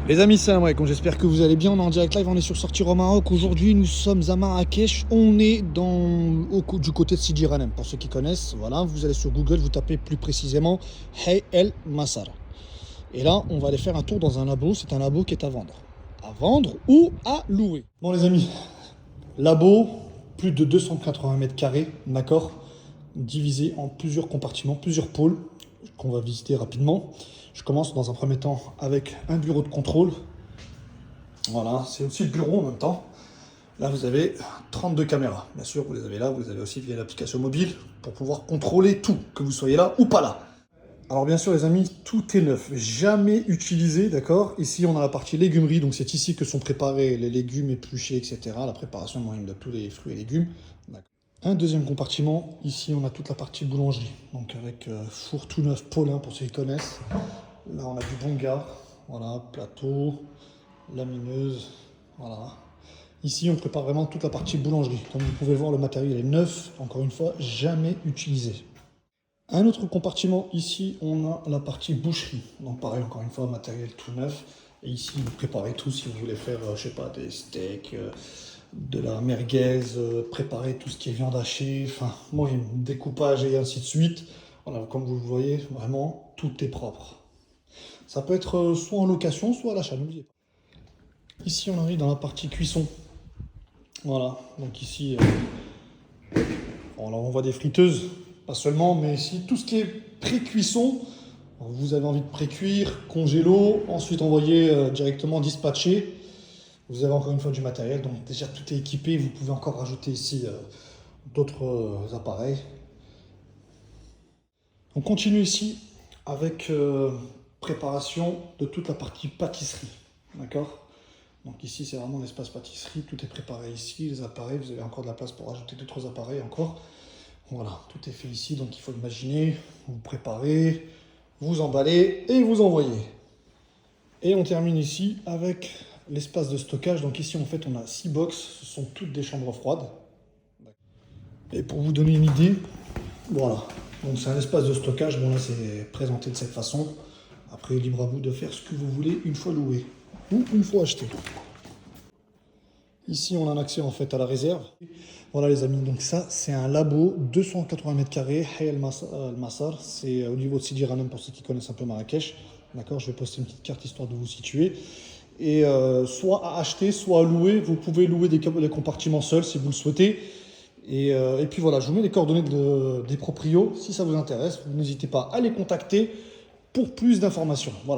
Les amis, salam alaikum, j'espère que vous allez bien. On est en direct live, on est sur Sortir au Maroc. Aujourd'hui, nous sommes à Marrakech. On est du côté de Sidi Ranem. Pour ceux qui connaissent, voilà, vous allez sur Google, vous tapez plus précisément Hay El Massar. Et là, on va aller faire un tour dans un labo. C'est un labo qui est à vendre. À vendre ou à louer. Bon, les amis, labo, plus de 280 mètres carrés, d'accord, divisé en plusieurs compartiments, plusieurs pôles qu'on va visiter rapidement. Je commence dans un premier temps avec un bureau de contrôle. Voilà, c'est aussi le bureau en même temps. Là, vous avez 32 caméras. Bien sûr, vous les avez là, vous les avez aussi via l'application mobile pour pouvoir contrôler tout, que vous soyez là ou pas là. Alors bien sûr, les amis, tout est neuf, jamais utilisé, d'accord. Ici, on a la partie légumerie, donc c'est ici que sont préparés les légumes épluchés, etc. La préparation moyenne de tous les fruits et légumes. Un deuxième compartiment, ici, on a toute la partie boulangerie, donc avec four tout neuf, Paulin, pour ceux qui connaissent. Là, on a du bonga, voilà, plateau, lamineuse, voilà. Ici, on prépare vraiment toute la partie boulangerie. Comme vous pouvez voir, le matériel est neuf, encore une fois, jamais utilisé. Un autre compartiment, ici, on a la partie boucherie. Donc pareil, encore une fois, matériel tout neuf. Et ici, vous préparez tout si vous voulez faire, je sais pas, des steaks, de la merguez, préparer tout ce qui est viande hachée, enfin, moyen, découpage et ainsi de suite. Voilà, comme vous le voyez, vraiment, tout est propre. Ça peut être soit en location, soit à l'achat, n'oubliez pas. Ici, on arrive dans la partie cuisson. Voilà, donc ici, on voit des friteuses, pas seulement, mais ici, tout ce qui est pré-cuisson. Vous avez envie de pré-cuire, congélo, ensuite envoyer directement dispatcher. Vous avez encore une fois du matériel, donc déjà tout est équipé. Vous pouvez encore rajouter ici d'autres appareils. On continue ici avec préparation de toute la partie pâtisserie, d'accord. Donc ici c'est vraiment l'espace pâtisserie, tout est préparé ici, les appareils, vous avez encore de la place pour rajouter 2-3 appareils encore. Voilà, tout est fait ici, donc il faut imaginer, vous préparez, vous emballez et vous envoyez. Et on termine ici avec l'espace de stockage. Donc ici en fait on a 6 box, ce sont toutes des chambres froides. Et pour vous donner une idée, voilà. Donc c'est un espace de stockage, bon là c'est présenté de cette façon. Après libre à vous de faire ce que vous voulez une fois loué ou une fois acheté. Ici on a un accès en fait à la réserve. Voilà les amis, donc ça c'est un labo 280 mètres carrés, Hay El Massar, c'est au niveau de Sidi Ranem pour ceux qui connaissent un peu Marrakech. D'accord, je vais poster une petite carte histoire de vous situer. Et soit à acheter, soit à louer, vous pouvez louer des compartiments seuls si vous le souhaitez. Et puis voilà, je vous mets les coordonnées des proprios. Si ça vous intéresse, n'hésitez pas à les contacter pour plus d'informations. Voilà.